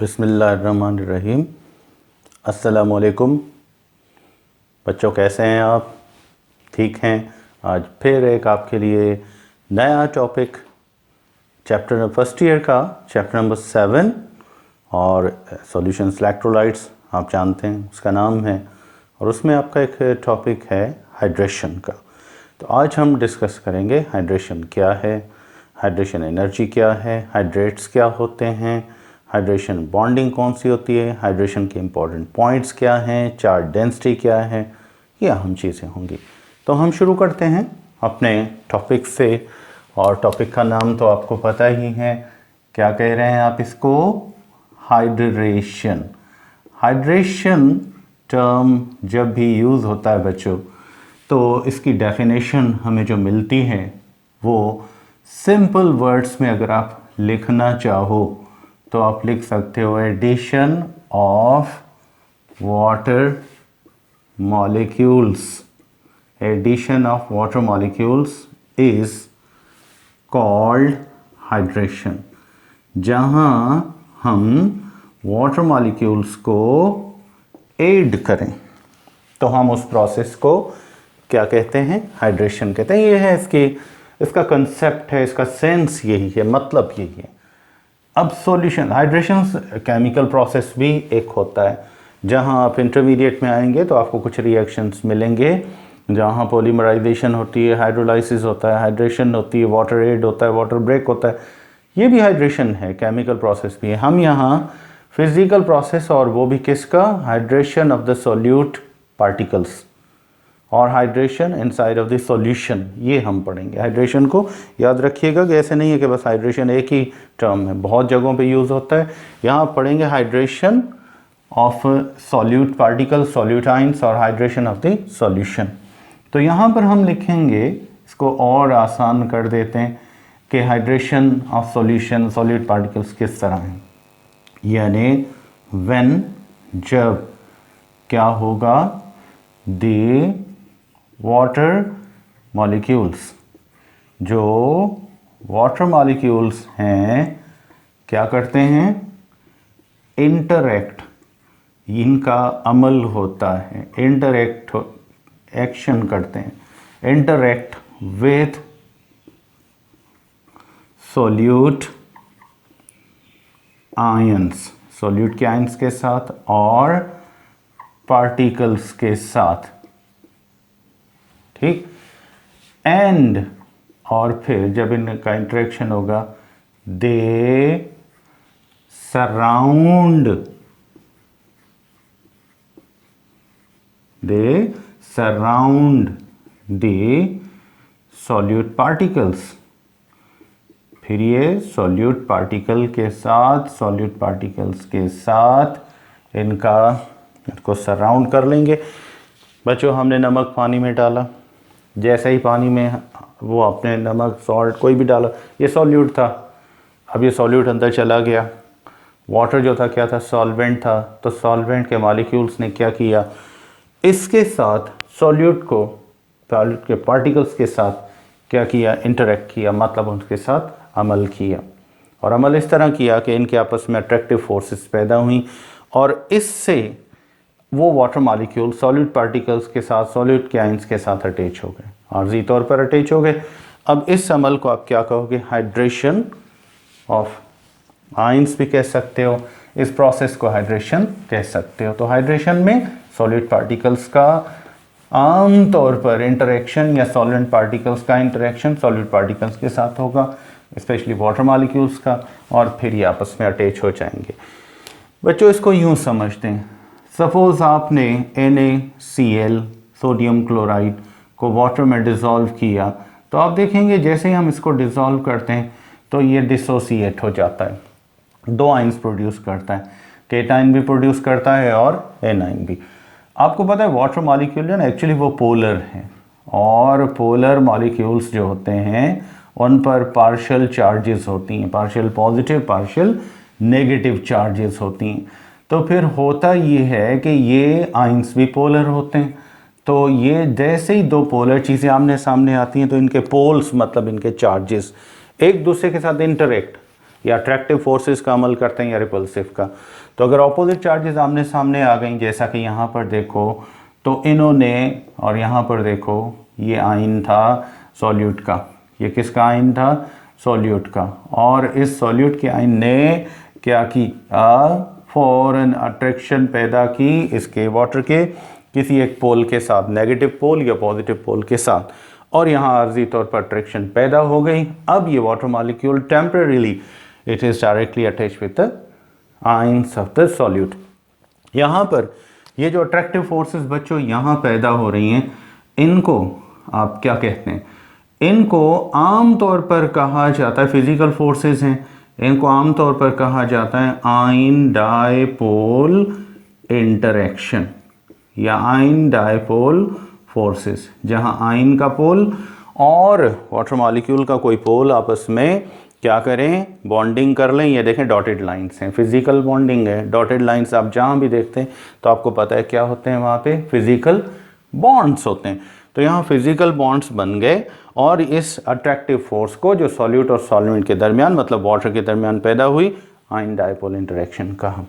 बिस्मिल्लाहिर्रहमानिर्रहीम। अस्सलामुअलैकुम बच्चों, कैसे हैं आप? ठीक हैं? आज फिर एक आपके लिए नया टॉपिक चैप्टर फर्स्ट ईयर का चैप्टर नंबर 7 और सॉल्यूशंस इलेक्ट्रोलाइट्स आप जानते हैं उसका नाम है, और उसमें आपका एक टॉपिक है हाइड्रेशन का। तो आज हम डिस्कस करेंगे हाइड्रेशन क्या है, हाइड्रेशन एनर्जी क्या है, हाइड्रेट्स क्या होते हैं, हाइड्रेशन बॉन्डिंग कौन सी होती है, हाइड्रेशन के इंपॉर्टेंट पॉइंट्स क्या हैं, चार्ज डेंसिटी क्या है, ये अहम चीज़ें होंगी। तो हम शुरू करते हैं अपने टॉपिक से, और टॉपिक का नाम तो आपको पता ही है, क्या कह रहे हैं आप इसको? हाइड्रेशन। हाइड्रेशन टर्म जब भी यूज़ होता है बच्चों, तो इसकी डेफिनेशन हमें जो मिलती है वो सिंपल वर्ड्स में अगर आप लिखना चाहो तो आप लिख सकते हो addition of water molecules. Addition of water molecules is called hydration. जहां हम वाटर मॉलिक्यूल्स को ऐड करें तो हम उस प्रोसेस को क्या कहते हैं? हाइड्रेशन कहते हैं। ये है इसका कंसेप्ट है, इसका सेंस यही है, मतलब यही है। अब सॉल्यूशन हाइड्रेशन केमिकल प्रोसेस भी एक होता है, जहां आप इंटरमीडिएट में आएंगे तो आपको कुछ रिएक्शंस मिलेंगे जहां पॉलीमराइजेशन होती है, हाइड्रोलाइसिस होता है, हाइड्रेशन होती है, वाटर एड होता है, वाटर ब्रेक होता है। ये भी हाइड्रेशन है, केमिकल प्रोसेस भी है। हम यहाँ फिजिकल प्रोसेस, और वो भी किसका? Hydration of the solute particles और hydration inside of the solution, ये हम पढ़ेंगे। हाइड्रेशन को याद रखिएगा कि ऐसे नहीं है कि बस हाइड्रेशन एक ही टर्म है, बहुत जगहों पे यूज़ होता है। यहाँ पढ़ेंगे हाइड्रेशन ऑफ सॉल्यूट पार्टिकल, सॉल्यूटाइंस, और हाइड्रेशन ऑफ द सॉल्यूशन। तो यहाँ पर हम लिखेंगे, इसको और आसान कर देते हैं कि hydration of solution, solute particles किस तरह हैं। यानी व्हेन, जब क्या होगा? द वाटर मॉलिक्यूल्स, जो वाटर मॉलिक्यूल्स हैं क्या करते हैं? इंटरैक्ट, इनका अमल होता है, इंटरैक्ट एक्शन करते हैं, interact with solute ions, solute के आयंस के साथ और पार्टिकल्स के साथ, ठीक। एंड, और फिर जब इनका इंटरेक्शन होगा, दे सराउंड द सॉल्यूट पार्टिकल्स। फिर ये सॉल्यूट पार्टिकल के साथ, सॉल्यूट पार्टिकल्स के साथ इनको सराउंड कर लेंगे। बच्चों, हमने नमक पानी में डाला, जैसे ही पानी में वो अपने नमक, सॉल्ट कोई भी डाला, ये सॉल्यूट था। अब ये सॉल्यूट अंदर चला गया, वाटर जो था क्या था? सॉल्वेंट था। तो सॉल्वेंट के मॉलिक्यूल्स ने क्या किया? इसके साथ सॉल्यूट के पार्टिकल्स के साथ क्या किया? इंटरेक्ट किया, मतलब उनके साथ अमल किया। और अमल इस तरह किया कि इनके आपस में अट्रैक्टिव फोर्सेस पैदा हुई, और इससे वो वाटर मॉलिक्यूल सॉल्यूट पार्टिकल्स के साथ, सॉल्यूट के आयंस के साथ अटैच हो गए, आर्जी तौर पर अटैच हो गए। अब इस अमल को आप क्या कहोगे? हाइड्रेशन ऑफ आयंस भी कह सकते हो, इस प्रोसेस को हाइड्रेशन कह सकते हो। तो हाइड्रेशन में सॉल्यूट पार्टिकल्स का आम तौर पर इंटरेक्शन, या सॉल्वेंट पार्टिकल्स का इंटरेक्शन सॉल्यूट पार्टिकल्स के साथ होगा, स्पेशली वाटर मॉलिक्यूल्स का, और फिर ये आपस में अटैच हो जाएंगे। बच्चों, इसको यूँ समझते हैं, सपोज़ आपने NaCl, सोडियम क्लोराइड को वाटर में डिज़ोल्व किया, तो आप देखेंगे जैसे ही हम इसको डिज़ोल्व करते हैं तो ये डिसोसिएट हो जाता है, दो आइंस प्रोड्यूस करता है, केटाइन भी प्रोड्यूस करता है और एनाइन भी। आपको पता है वाटर मॉलिक्यूल जो है ना, एक्चुअली वो पोलर हैं, और पोलर मॉलिक्यूल्स जो होते हैं उन पर पार्शियल चार्जेस होती हैं, partial positive, partial negative charges होती हैं। तो फिर होता ये है कि ये आइंस भी पोलर होते हैं, तो ये जैसे ही दो पोलर चीज़ें आमने सामने आती हैं तो इनके पोल्स, मतलब इनके चार्जेस एक दूसरे के साथ इंटरेक्ट, या अट्रैक्टिव फोर्सेस का अमल करते हैं या रिपल्सिव का। तो अगर ऑपोजिट चार्जेस आमने सामने आ गई, जैसा कि यहाँ पर देखो, तो इन्होंने, और यहाँ पर देखो ये आयन था सॉल्यूट का, ये किसका आयन था? सॉल्यूट का। और इस सॉल्यूट के आयन ने क्या की? फॉरन अट्रैक्शन पैदा की इसके वाटर के किसी एक पोल के साथ, नेगेटिव पोल या पॉजिटिव पोल के साथ, और यहाँ आर्जी तौर पर अट्रैक्शन पैदा हो गई। अब ये water molecule temporarily it is directly attach with the ions of the solute. यहाँ पर ये जो अट्रैक्टिव फोर्सेस बच्चों यहाँ पैदा हो रही हैं, इनको आप क्या कहते हैं? इनको आमतौर पर कहा जाता है, फिजिकल फोर्सेस हैं, इनको आमतौर पर कहा जाता है आयन डायपोल इंटरैक्शन या आयन डायपोल फोर्सेस, जहां आयन का पोल और वाटर मॉलिक्यूल का कोई पोल आपस में क्या करें? बॉन्डिंग कर लें। ये देखें डॉटेड लाइंस हैं, फिजिकल बॉन्डिंग है। डॉटेड लाइंस आप जहां भी देखते हैं तो आपको पता है क्या होते हैं, वहां पे फिजिकल बॉन्ड्स होते हैं। तो यहाँ फिजिकल बॉन्ड्स बन गए और इस अट्रैक्टिव फोर्स को जो सॉल्यूट और सॉल्वेंट के दरमियान, मतलब वाटर के दरमियान पैदा हुई, आयन डायपोल इंटरेक्शन कहा।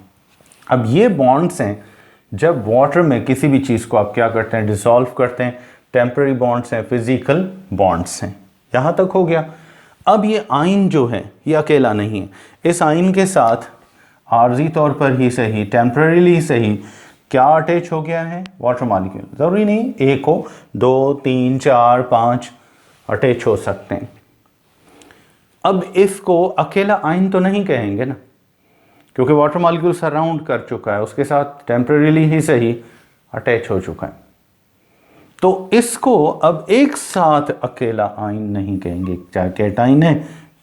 अब ये बॉन्ड्स हैं, जब वाटर में किसी भी चीज़ को आप क्या करते हैं? डिसॉल्व करते हैं। टेम्पररी बॉन्ड्स हैं, फिजिकल बॉन्ड्स हैं। यहाँ तक हो गया। अब ये आयन जो है ये अकेला नहीं है, इस आयन के साथ आर्जी तौर पर ही सही, टेम्पररीली सही, क्या अटैच हो गया है? Water molecule. जरूरी नहीं एक हो, 2, 3, 4, 5 अटैच हो सकते हैं। अब इसको अकेला आयन तो नहीं कहेंगे ना, क्योंकि वाटर मॉलिक्यूल सराउंड कर चुका है, उसके साथ टेम्पररीली ही सही अटैच हो चुका है। तो इसको अब एक साथ अकेला आयन नहीं कहेंगे, चाहे कैटाइन है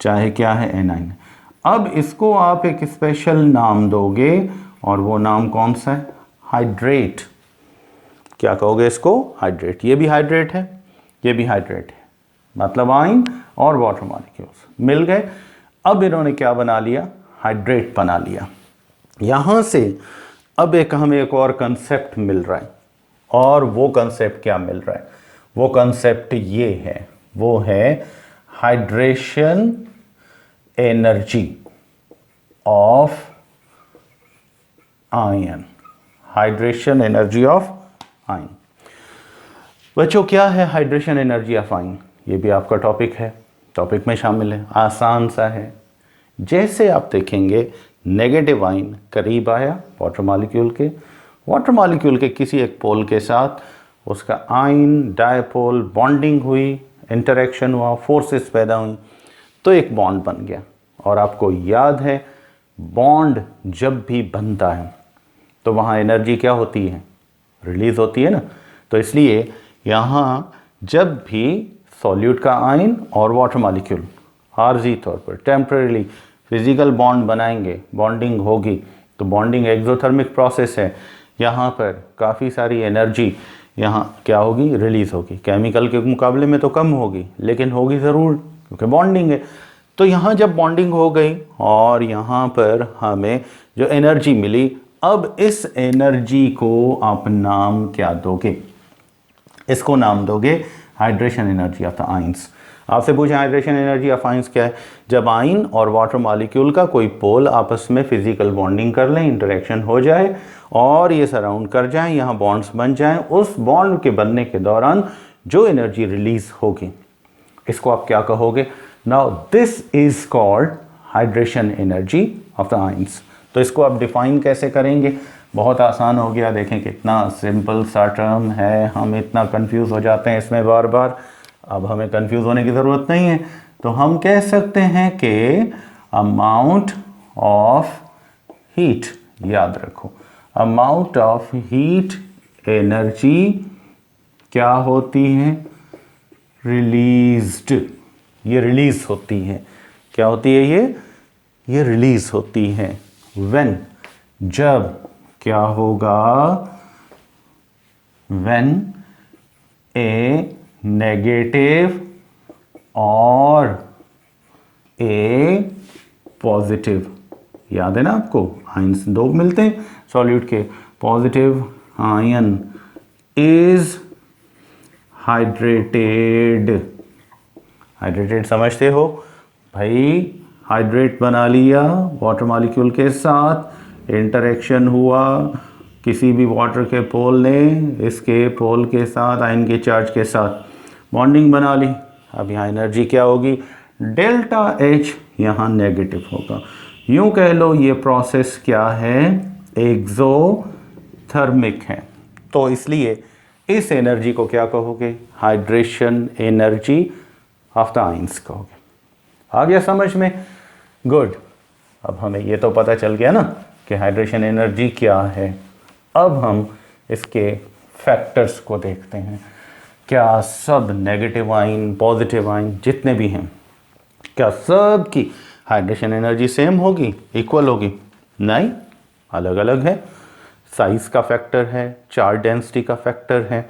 चाहे क्या है एनाइन है। अब इसको आप एक स्पेशल नाम दोगे, और वो नाम कौन सा है? हाइड्रेट। क्या कहोगे इसको? हाइड्रेट। ये भी हाइड्रेट है, ये भी हाइड्रेट है, मतलब आयन और वाटर मॉलिक्यूल्स मिल गए। अब इन्होंने क्या बना लिया? हाइड्रेट बना लिया। यहां से अब हमें एक और कंसेप्ट मिल रहा है, और वो कंसेप्ट क्या मिल रहा है? वो कंसेप्ट ये है, वो है hydration energy of ion. Hydration energy of ion. बच्चों क्या है हाइड्रेशन एनर्जी ऑफ आयन? ये भी आपका टॉपिक है, टॉपिक में शामिल है, आसान सा है। जैसे आप देखेंगे नेगेटिव आयन करीब आया वाटर मॉलिक्यूल के किसी एक पोल के साथ उसका आयन डायपोल बॉन्डिंग हुई, इंटरेक्शन हुआ, फोर्सेस पैदा हुई, तो एक बॉन्ड बन गया। और आपको याद है बॉन्ड जब भी बनता है तो वहाँ एनर्जी क्या होती है? रिलीज होती है ना। तो इसलिए यहाँ जब भी सॉल्यूट का आयन और वाटर मॉलिक्यूल आर्जी तौर पर टेम्परेरी फिजिकल बॉन्ड बनाएंगे, बॉन्डिंग होगी, तो बॉन्डिंग एक्सोथर्मिक प्रोसेस है। यहाँ पर काफ़ी सारी एनर्जी यहाँ क्या होगी? रिलीज होगी। केमिकल के मुकाबले में तो कम होगी, लेकिन होगी ज़रूर, क्योंकि बॉन्डिंग है। तो यहाँ जब बॉन्डिंग हो गई और यहाँ पर हमें जो एनर्जी मिली, अब इस एनर्जी को आप नाम क्या दोगे? इसको नाम दोगे hydration energy of the ions. आपसे पूछे हाइड्रेशन एनर्जी ऑफ आयंस क्या है? जब आयन और वाटर मॉलिक्यूल का कोई पोल आपस में फिजिकल बॉन्डिंग कर लें, इंटरेक्शन हो जाए और ये सराउंड कर जाएं, यहाँ बॉन्ड्स बन जाएं, उस बॉन्ड के बनने के दौरान जो एनर्जी रिलीज होगी, इसको आप क्या कहोगे? Now this is called hydration energy of the ions. तो इसको आप डिफाइन कैसे करेंगे? बहुत आसान हो गया। देखें कितना सिंपल सा टर्म है, हम इतना कंफ्यूज हो जाते हैं इसमें बार बार। अब हमें कंफ्यूज होने की ज़रूरत नहीं है। तो हम कह सकते हैं कि अमाउंट ऑफ हीट, याद रखो, अमाउंट ऑफ हीट एनर्जी क्या होती है? रिलीज्ड। ये रिलीज होती है। क्या होती है ये रिलीज होती है। व्हेन, जब क्या होगा? व्हेन ए नेगेटिव और ए पॉजिटिव, याद है ना आपको? आयंस दो मिलते हैं सॉल्यूट के। Positive ion is hydrated. Hydrated समझते हो भाई? हाइड्रेट बना लिया वाटर मॉलिक्यूल के साथ, इंटरेक्शन हुआ किसी भी वाटर के पोल ने इसके पोल के साथ आयन के चार्ज के साथ बॉन्डिंग बना ली। अब यहाँ एनर्जी क्या होगी, डेल्टा एच यहाँ नेगेटिव होगा। यूँ कह लो ये प्रोसेस क्या है, एक्सोथर्मिक है। तो इसलिए इस एनर्जी को क्या कहोगे, hydration energy of the ions कहोगे। आ गया समझ में? गुड। अब हमें ये तो पता चल गया ना कि हाइड्रेशन एनर्जी क्या है। अब हम इसके फैक्टर्स को देखते हैं। क्या सब नेगेटिव आयन पॉजिटिव आयन जितने भी हैं, क्या सब की हाइड्रेशन एनर्जी सेम होगी, इक्वल होगी? नहीं, अलग अलग है। साइज का फैक्टर है, चार्ज डेंसिटी का फैक्टर है,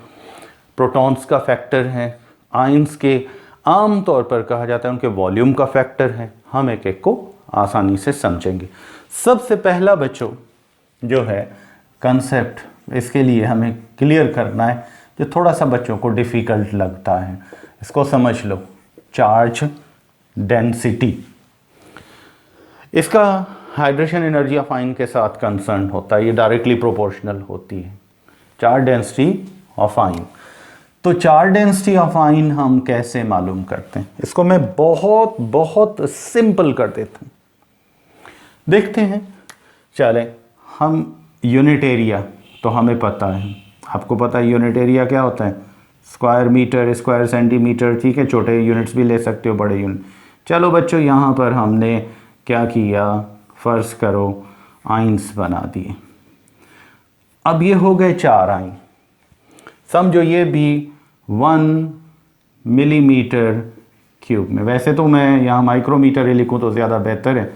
प्रोटॉन्स का फैक्टर है, आयंस के आम तौर पर कहा जाता है उनके वॉल्यूम का फैक्टर है। हम एक एक को आसानी से समझेंगे। सबसे पहला बच्चों जो है कंसेप्ट, इसके लिए हमें क्लियर करना है जो थोड़ा सा बच्चों को डिफ़िकल्ट लगता है, इसको समझ लो। चार्ज डेंसिटी, इसका हाइड्रेशन एनर्जी ऑफ आयन के साथ कंसर्न होता है, ये डायरेक्टली प्रोपोर्शनल होती है, चार्ज डेंसिटी ऑफ आयन। तो चार्ज डेंसिटी ऑफ आयन हम कैसे मालूम करते हैं, इसको मैं बहुत बहुत सिंपल कर देता हूँ। देखते हैं, चले हम यूनिट एरिया तो हमें पता है, आपको पता है यूनिट एरिया क्या होता है, स्क्वायर मीटर, स्क्वायर सेंटीमीटर, ठीक है, छोटे यूनिट्स भी ले सकते हो, बड़े यूनिट। चलो बच्चों यहाँ पर हमने क्या किया, फर्ज करो आयंस बना दिए। अब ये हो गए 4 आयन, समझो ये भी 1 मिलीमीटर क्यूब में, वैसे तो मैं यहाँ माइक्रोमीटर ही लिखूँ तो ज़्यादा बेहतर है,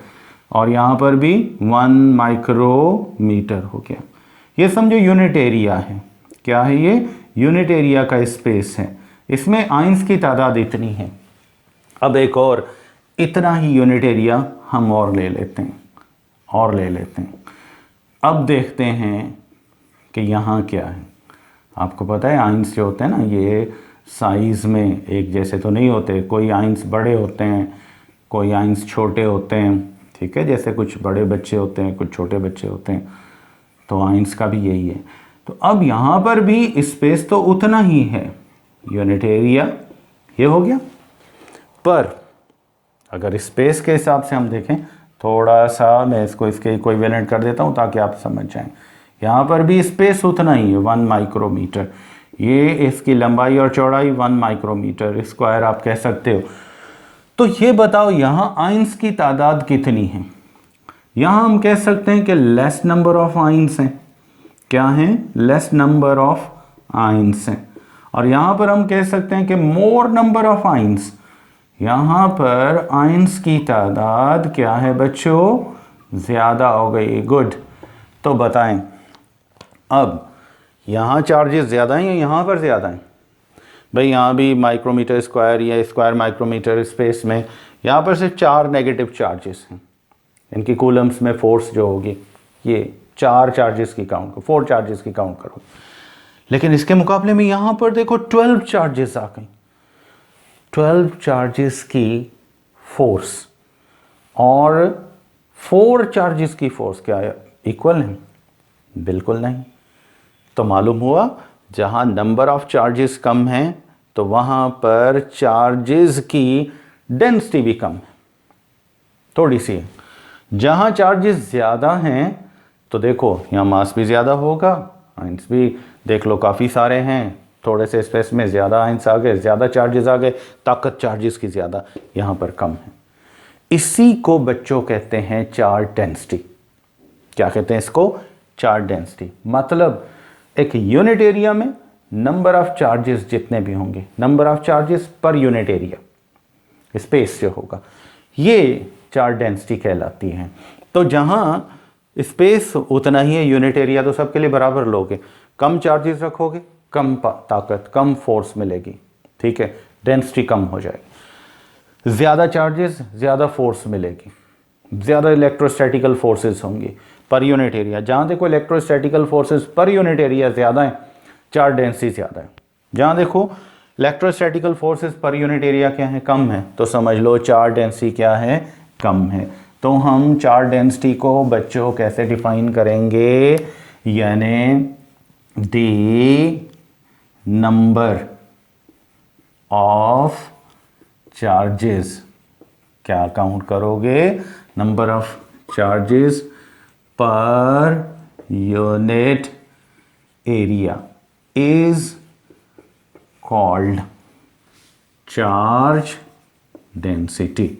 और यहाँ पर भी 1 माइक्रोमीटर हो गया। ये समझो यूनिट एरिया है, क्या है ये, यूनिट एरिया का स्पेस है, इसमें आयंस की तादाद इतनी है। अब एक और इतना ही यूनिट एरिया हम और ले लेते हैं, और ले लेते हैं। अब देखते हैं कि यहाँ क्या है। आपको पता है आयंस जो होते हैं ना, ये साइज़ में एक जैसे तो नहीं होते, कोई आयंस बड़े होते हैं, कोई आयंस छोटे होते हैं, ठीक है, जैसे कुछ बड़े बच्चे होते हैं, कुछ छोटे बच्चे होते हैं, तो आयंस का भी यही है। तो अब यहाँ पर भी स्पेस तो उतना ही है, यूनिट एरिया ये हो गया, पर अगर स्पेस के हिसाब से हम देखें, थोड़ा सा मैं इसको इसके इक्विवेलेंट कर देता हूँ ताकि आप समझ जाएं। यहाँ पर भी स्पेस उतना ही है, 1 माइक्रोमीटर, ये इसकी लंबाई और चौड़ाई 1 माइक्रोमीटर स्क्वायर आप कह सकते हो। तो ये बताओ यहाँ आयंस की तादाद कितनी है। यहाँ हम कह सकते हैं कि लेस नंबर ऑफ आयंस हैं, क्या हैं, लेस नंबर ऑफ आयंस हैं। और यहाँ पर हम कह सकते हैं कि मोर नंबर ऑफ आयंस, यहाँ पर आयंस की तादाद क्या है बच्चों, ज़्यादा हो गई। गुड। तो बताएं अब यहाँ चार्जेस ज़्यादा हैं या यहाँ पर ज़्यादा हैं? भाई यहाँ भी माइक्रोमीटर स्क्वायर या स्क्वायर माइक्रोमीटर स्पेस में यहाँ पर सिर्फ 4 नेगेटिव चार्जेस हैं, इनकी कूलम्स में फोर्स जो होगी ये 4 चार्जेस की काउंट करो, 4 चार्जेस की काउंट करो। लेकिन इसके मुकाबले में यहाँ पर देखो 12 चार्जेस आ गई, 12 चार्जेस की फोर्स और 4 चार्जेस की फोर्स क्या है, इक्वल है? बिल्कुल नहीं। तो मालूम हुआ जहाँ नंबर ऑफ चार्जेस कम हैं तो वहाँ पर चार्जेस की डेंसिटी भी कम है, थोड़ी सी। जहाँ चार्जेस ज़्यादा हैं तो देखो यहाँ मास भी ज़्यादा होगा, आयंस भी देख लो काफ़ी सारे हैं, थोड़े से स्पेस में ज़्यादा आयंस आ गए, ज़्यादा चार्जेस आ गए, ताकत चार्जेस की ज़्यादा, यहाँ पर कम है। इसी को बच्चों कहते हैं चार्ज डेंसिटी। क्या कहते हैं इसको? Charge density. मतलब एक यूनिट एरिया में नंबर ऑफ चार्जेस जितने भी होंगे, नंबर ऑफ चार्जेस पर यूनिट एरिया, स्पेस जो होगा, ये चार्ज डेंसिटी कहलाती है। तो जहाँ स्पेस उतना ही है, यूनिट एरिया तो सबके लिए बराबर लोगे, कम चार्जेस रखोगे कम ताकत, कम फोर्स मिलेगी, ठीक है, डेंसिटी कम हो जाएगी। ज़्यादा चार्जेस ज़्यादा फोर्स मिलेगी, ज़्यादा इलेक्ट्रोस्टैटिकल फोर्सेस होंगी पर यूनिट एरिया। जहाँ देखो इलेक्ट्रोस्टैटिकल फोर्सेस पर यूनिट एरिया ज़्यादा है, चार्ज डेंसिटी ज़्यादा है। जहाँ देखो इलेक्ट्रोस्टैटिकल फोर्सेस पर यूनिट एरिया क्या है, कम है, तो समझ लो चार्ज डेंसिटी क्या है, कम है। तो हम चार्ज डेंसिटी को बच्चों कैसे डिफाइन करेंगे, यानी द नंबर ऑफ चार्जेस, क्या काउंट करोगे, नंबर ऑफ चार्जेस पर unit area is called charge density.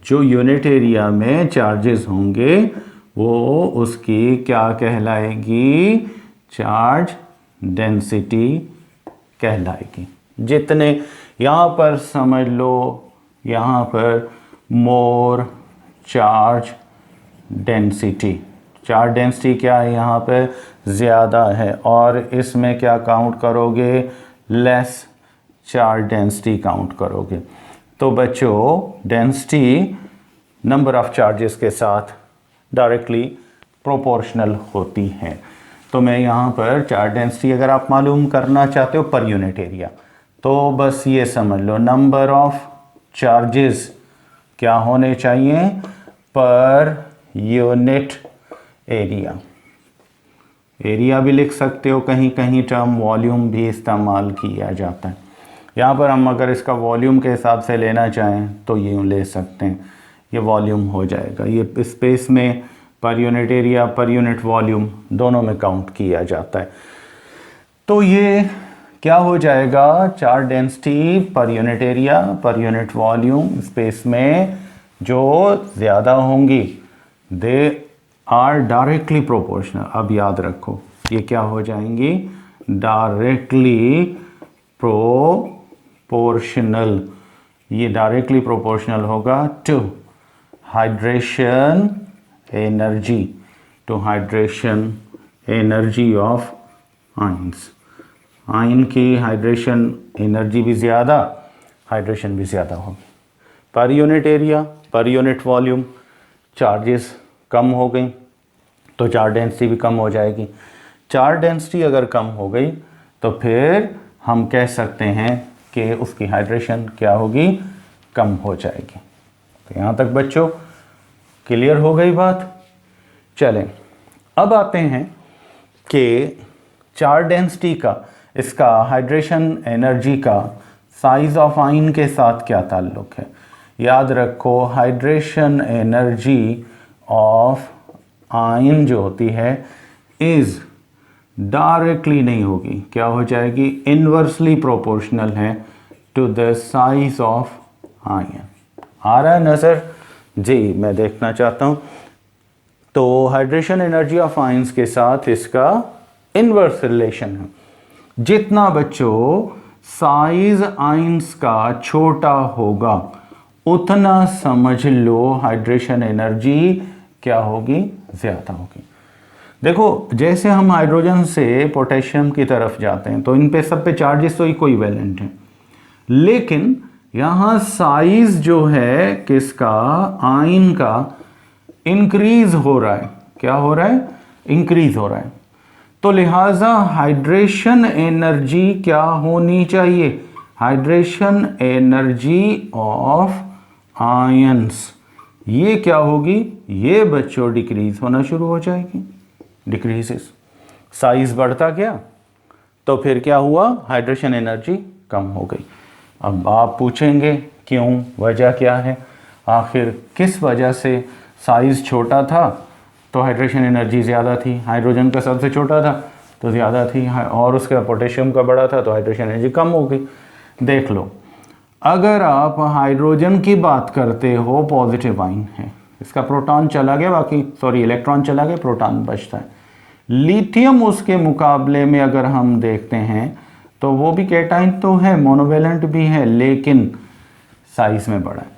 जो यूनिट एरिया में चार्जेस होंगे वो उसकी क्या कहलाएगी, चार्ज डेंसिटी कहलाएगी। जितने यहाँ पर समझ लो, यहाँ पर मोर चार्ज डेंसिटी, चार्ज डेंसिटी क्या है यहाँ पे, ज़्यादा है, और इसमें क्या काउंट करोगे, लेस चार्ज डेंसिटी काउंट करोगे। तो बच्चों डेंसिटी नंबर ऑफ चार्जेस के साथ डायरेक्टली प्रोपोर्शनल होती है। तो मैं यहाँ पर चार्ज डेंसिटी अगर आप मालूम करना चाहते हो पर यूनिट एरिया, तो बस ये समझ लो नंबर ऑफ चार्जेस क्या होने चाहिए पर यूनिट एरिया। एरिया भी लिख सकते हो, कहीं कहीं टर्म वॉल्यूम भी इस्तेमाल किया जाता है। यहाँ पर हम अगर इसका वॉल्यूम के हिसाब से लेना चाहें तो यूँ ले सकते हैं, ये वॉल्यूम हो जाएगा। ये स्पेस में पर यूनिट एरिया पर यूनिट वॉल्यूम दोनों में काउंट किया जाता है। तो ये क्या हो जाएगा, चार्ज डेंसिटी पर यूनिट एरिया पर यूनिट वॉल्यूम स्पेस में जो ज़्यादा होंगी दे आर डायरेक्टली प्रोपोर्शनल। अब याद रखो ये क्या हो जाएंगी, डायरेक्टली प्रोपोर्शनल। ये डायरेक्टली प्रोपोर्शनल होगा to hydration energy, to hydration energy of ions. Ion की हाइड्रेशन एनर्जी भी ज़्यादा, हाइड्रेशन भी ज़्यादा होगी। पर यूनिट एरिया पर यूनिट वॉल्यूम चार्जेस कम हो गई तो चार्ज डेंसिटी भी कम हो जाएगी। चार्ज डेंसिटी अगर कम हो गई तो फिर हम कह सकते हैं कि उसकी हाइड्रेशन क्या होगी, कम हो जाएगी। तो यहाँ तक बच्चों क्लियर हो गई बात। चलें अब आते हैं कि चार्ज डेंसिटी का, इसका हाइड्रेशन एनर्जी का साइज ऑफ आयन के साथ क्या ताल्लुक है। याद रखो हाइड्रेशन एनर्जी ऑफ आयन जो होती है इज डायरेक्टली नहीं होगी, क्या हो जाएगी, इनवर्सली प्रोपोर्शनल है to the size of ion. आ रहा है नज़र जी, मैं देखना चाहता हूँ। तो हाइड्रेशन एनर्जी ऑफ आयंस के साथ इसका इनवर्स रिलेशन है। जितना बच्चों साइज आयंस का छोटा होगा उतना समझ लो हाइड्रेशन एनर्जी क्या होगी, ज़्यादा होगी। देखो जैसे हम हाइड्रोजन से पोटेशियम की तरफ जाते हैं तो इन पे सब पे चार्जेस तो इक्विवेलेंट हैं, लेकिन यहाँ साइज जो है किसका, आयन का इंक्रीज हो रहा है। क्या हो रहा है, इंक्रीज हो रहा है। तो लिहाजा हाइड्रेशन एनर्जी क्या होनी चाहिए, हाइड्रेशन एनर्जी ऑफ आयंस ये क्या होगी, ये बच्चों डिक्रीज होना शुरू हो जाएगी। डिक्रीजेस, साइज बढ़ता गया तो फिर क्या हुआ, हाइड्रेशन एनर्जी कम हो गई। अब आप पूछेंगे क्यों, वजह क्या है, आखिर किस वजह से साइज छोटा था तो हाइड्रेशन एनर्जी ज़्यादा थी, हाइड्रोजन का सबसे छोटा था तो ज़्यादा थी, और उसका पोटेशियम का बड़ा था तो हाइड्रेशन एनर्जी कम हो गई। देख लो अगर आप हाइड्रोजन की बात करते हो पॉजिटिव आयन है, इसका प्रोटॉन चला गया, बाकी सॉरी इलेक्ट्रॉन चला गया, प्रोटॉन बचता है। लिथियम उसके मुकाबले में अगर हम देखते हैं तो वो भी कैटाइन तो है, मोनोवेलेंट भी है, लेकिन साइज में बड़ा है।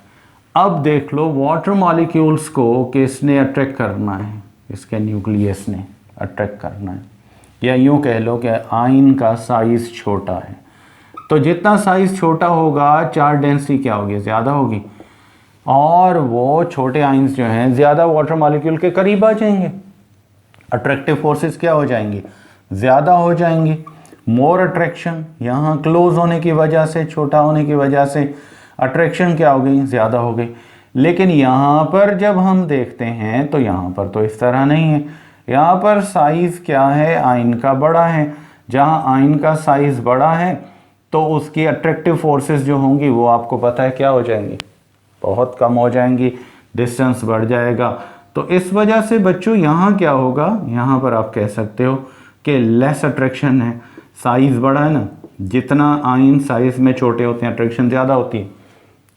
अब देख लो वाटर मॉलिक्यूल्स को किसने अट्रैक्ट करना है, इसके न्यूक्लियस ने अट्रैक्ट करना है, या यूँ कह लो कि आयन का साइज छोटा है। तो जितना साइज छोटा होगा चार्ज डेंसिटी क्या होगी, ज़्यादा होगी, और वो छोटे आयंस जो हैं ज़्यादा वाटर मॉलिक्यूल के करीब आ जाएंगे, अट्रैक्टिव फोर्सेस क्या हो जाएंगी, ज़्यादा हो जाएंगी। मोर अट्रैक्शन, यहाँ क्लोज होने की वजह से, छोटा होने की वजह से अट्रैक्शन क्या हो गई, ज़्यादा हो गई। लेकिन यहाँ पर जब हम देखते हैं तो यहाँ पर तो इस तरह नहीं है। यहाँ पर साइज़ क्या है, आयन का बड़ा है। जहाँ आयन का साइज़ बड़ा है तो उसकी अट्रैक्टिव फोर्सेस जो होंगी वो आपको पता है क्या हो जाएंगी, बहुत कम हो जाएंगी, डिस्टेंस बढ़ जाएगा। तो इस वजह से बच्चों यहाँ क्या होगा, यहाँ पर आप कह सकते हो कि लेस अट्रैक्शन है, साइज़ बड़ा है ना। जितना आयन साइज़ में छोटे होते हैं अट्रैक्शन ज़्यादा होती है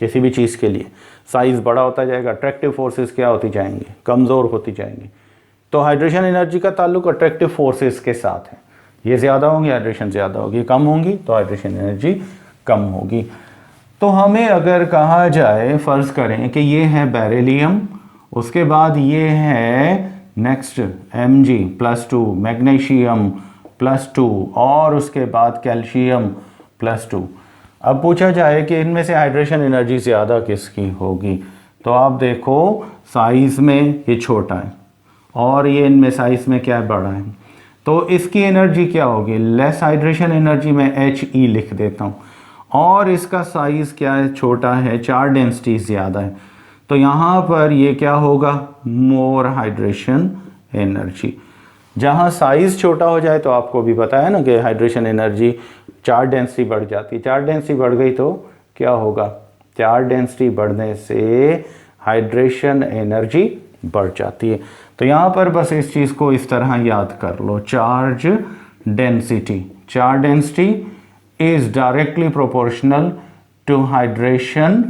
किसी भी चीज़ के लिए। साइज़ बड़ा होता जाएगा, अट्रैक्टिव फोर्सेस क्या होती जाएंगी, कमज़ोर होती जाएंगी। तो हाइड्रेशन एनर्जी का ताल्लुक अट्रैक्टिव फोर्सेस के साथ है। ये ज़्यादा होंगी हाइड्रेशन ज़्यादा होगी, कम होंगी तो हाइड्रेशन एनर्जी कम होगी। तो हमें अगर कहा जाए, फ़र्ज़ करें कि ये है बेरिलियम, उसके बाद ये है नेक्स्ट Mg+2, मैग्नीशियम +2 और उसके बाद कैल्शियम +2। अब पूछा जाए कि इनमें से हाइड्रेशन एनर्जी ज़्यादा किसकी होगी, तो आप देखो साइज़ में ये छोटा है और ये इनमें साइज़ में क्या बड़ा है, तो इसकी एनर्जी क्या होगी, लेस हाइड्रेशन एनर्जी में He लिख देता हूँ। और इसका साइज़ क्या है, छोटा है, चार्ज डेंसिटी ज़्यादा है, तो यहाँ पर ये क्या होगा, मोर हाइड्रेशन एनर्जी। जहाँ साइज़ छोटा हो जाए तो आपको भी पता है ना कि हाइड्रेशन एनर्जी, चार्ज डेंसिटी बढ़ जाती है। चार्ज डेंसिटी बढ़ गई तो क्या होगा, चार्ज डेंसिटी बढ़ने से हाइड्रेशन एनर्जी बढ़ जाती है। तो यहाँ पर बस इस चीज़ को इस तरह याद कर लो, charge density, charge density is directly proportional to hydration